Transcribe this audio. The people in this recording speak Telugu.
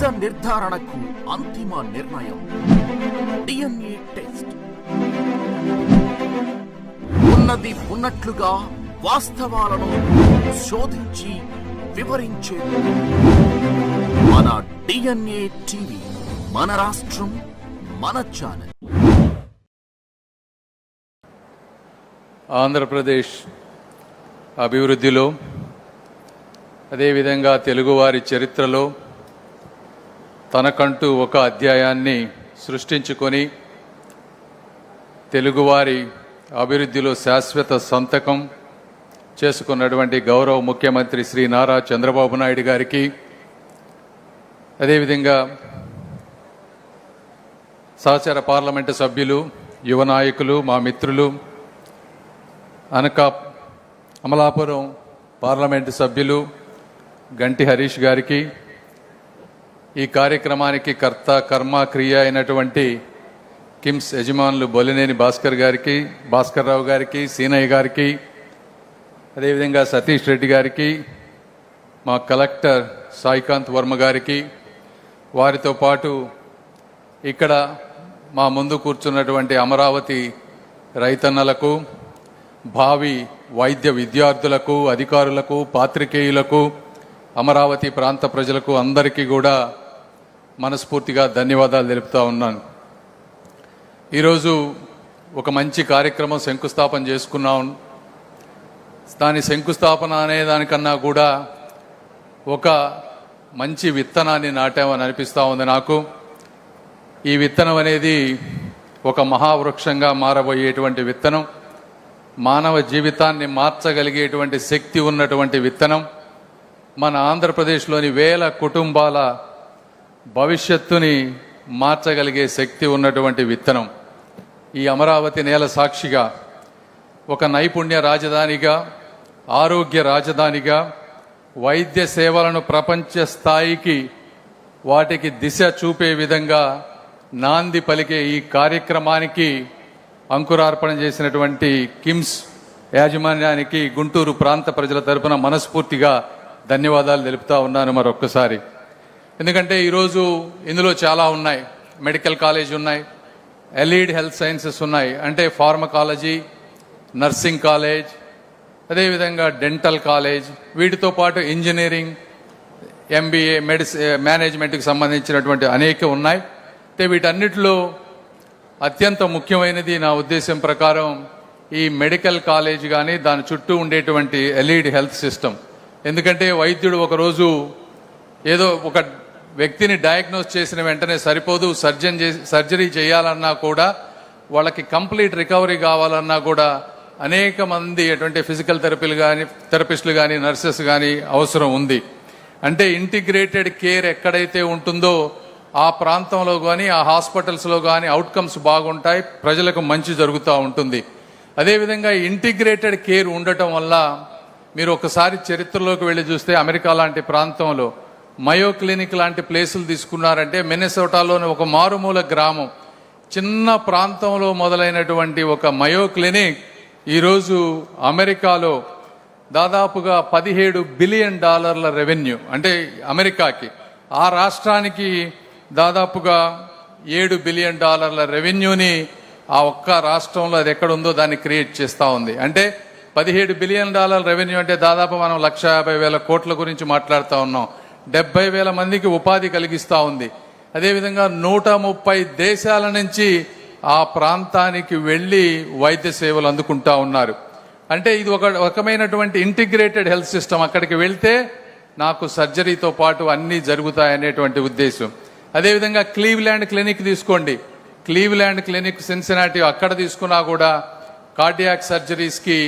నిజ నిర్ధారణకు అంతిమ నిర్ణయం DNA టెస్ట్. ఉన్నది ఉన్నట్లుగా వాస్తవాలను శోధించి వివరించే మన DNA టీవీ, మన రాష్ట్రం, మన ఛానల్. ఆంధ్రప్రదేశ్ అభివృద్ధిలో, అదేవిధంగా తెలుగువారి చరిత్రలో తనకంటూ ఒక అధ్యాయాన్ని సృష్టించుకొని తెలుగువారి అభివృద్ధిలో శాశ్వత సంతకం చేసుకున్నటువంటి గౌరవ ముఖ్యమంత్రి శ్రీ నారా చంద్రబాబు నాయుడు గారికి, అదేవిధంగా సహచర పార్లమెంటు సభ్యులు, యువ నాయకులు, మా మిత్రులు, అమలాపురం పార్లమెంటు సభ్యులు గంటి హరీష్ గారికి, ఈ కార్యక్రమానికి కర్త కర్మ క్రియ అయినటువంటి కిమ్స్ యజమానులు బొలినేని భాస్కర్ రావు గారికి, సీనయ్య గారికి, అదేవిధంగా సతీష్ రెడ్డి గారికి, మా కలెక్టర్ సాయికాంత్ వర్మ గారికి, వారితో పాటు ఇక్కడ మా ముందు కూర్చున్నటువంటి అమరావతి రైతన్నలకు, భావి వైద్య విద్యార్థులకు, అధికారులకు, పాత్రికేయులకు, అమరావతి ప్రాంత ప్రజలకు అందరికీ కూడా మనస్ఫూర్తిగా ధన్యవాదాలు తెలుపుతా ఉన్నాను. ఈరోజు ఒక మంచి కార్యక్రమం శంకుస్థాపన చేసుకున్నాం. దాని శంకుస్థాపన అనే దానికన్నా కూడా ఒక మంచి విత్తనాన్ని నాటామని అనిపిస్తూ ఉంది నాకు. ఈ విత్తనం అనేది ఒక మహావృక్షంగా మారబోయేటువంటి విత్తనం, మానవ జీవితాన్ని మార్చగలిగేటువంటి శక్తి ఉన్నటువంటి విత్తనం, మన ఆంధ్రప్రదేశ్లోని వేల కుటుంబాల భవిష్యత్తుని మార్చగలిగే శక్తి ఉన్నటువంటి విత్తనం. ఈ అమరావతి నేల సాక్షిగా ఒక నైపుణ్య రాజధానిగా, ఆరోగ్య రాజధానిగా, వైద్య సేవలను ప్రపంచ స్థాయికి వాటికి దిశ చూపే విధంగా నాంది పలికే ఈ కార్యక్రమానికి అంకురార్పణ చేసినటువంటి కిమ్స్ యాజమాన్యానికి గుంటూరు ప్రాంత ప్రజల తరపున మనస్ఫూర్తిగా ధన్యవాదాలు తెలుపుతా ఉన్నాను మరొక్కసారి. ఎందుకంటే ఈరోజు ఇందులో చాలా ఉన్నాయి. మెడికల్ కాలేజ్ ఉన్నాయి, ఎలీడ్ హెల్త్ సైన్సెస్ ఉన్నాయి, అంటే ఫార్మకాలజీ, నర్సింగ్ కాలేజ్, అదేవిధంగా డెంటల్ కాలేజ్, వీటితో పాటు ఇంజనీరింగ్, MBA, మేనేజ్మెంట్కి సంబంధించినటువంటి అనేక ఉన్నాయి. అయితే వీటన్నిటిలో అత్యంత ముఖ్యమైనది నా ఉద్దేశం ప్రకారం ఈ మెడికల్ కాలేజ్ కానీ దాని చుట్టూ ఉండేటువంటి ఎలీడ్ హెల్త్ సిస్టమ్. ఎందుకంటే వైద్యుడు ఒకరోజు ఏదో ఒక వ్యక్తిని డయాగ్నోస్ చేసిన వెంటనే సరిపోదు, సర్జరీ చేయాలన్నా కూడా, వాళ్ళకి కంప్లీట్ రికవరీ కావాలన్నా కూడా అనేక మంది అటువంటి ఫిజికల్ థెరపిస్టులు కానీ నర్సెస్ కానీ అవసరం ఉంది. అంటే ఇంటిగ్రేటెడ్ కేర్ ఎక్కడైతే ఉంటుందో ఆ ప్రాంతంలో కానీ, ఆ హాస్పిటల్స్లో కానీ అవుట్కమ్స్ బాగుంటాయి, ప్రజలకు మంచి జరుగుతూ ఉంటుంది. అదేవిధంగా ఇంటిగ్రేటెడ్ కేర్ ఉండటం వల్ల మీరు ఒకసారి చరిత్రలోకి వెళ్ళి చూస్తే అమెరికా లాంటి ప్రాంతంలో మయో క్లినిక్ లాంటి ప్లేసులు తీసుకున్నారంటే, మిన్నెసోటాలోని ఒక మారుమూల గ్రామం, చిన్న ప్రాంతంలో మొదలైనటువంటి ఒక మయో క్లినిక్ ఈరోజు అమెరికాలో దాదాపుగా $17 బిలియన్ రెవెన్యూ, అంటే అమెరికాకి, ఆ రాష్ట్రానికి దాదాపుగా $7 బిలియన్ రెవెన్యూని ఆ ఒక్క రాష్ట్రంలో అది ఎక్కడ ఉందో దాన్ని క్రియేట్ చేస్తూ ఉంది. అంటే $17 బిలియన్ రెవెన్యూ అంటే దాదాపు మనం 1,50,000 కోట్ల గురించి మాట్లాడుతూ ఉన్నాం. 70,000 మందికి ఉపాధి కలిగిస్తూ ఉంది. అదేవిధంగా 130 దేశాల నుంచి ఆ ప్రాంతానికి వెళ్ళి వైద్య సేవలు అందుకుంటా ఉన్నారు. అంటే ఇది ఒక రకమైనటువంటి ఇంటిగ్రేటెడ్ హెల్త్ సిస్టమ్. అక్కడికి వెళ్తే నాకు సర్జరీతో పాటు అన్నీ జరుగుతాయనేటువంటి ఉద్దేశం. అదేవిధంగా క్లీవ్లాండ్ క్లినిక్ తీసుకోండి. క్లీవ్లాండ్ క్లినిక్ సిన్సినాటి, అక్కడ తీసుకున్నా కూడా కార్డియాక్ సర్జరీస్కి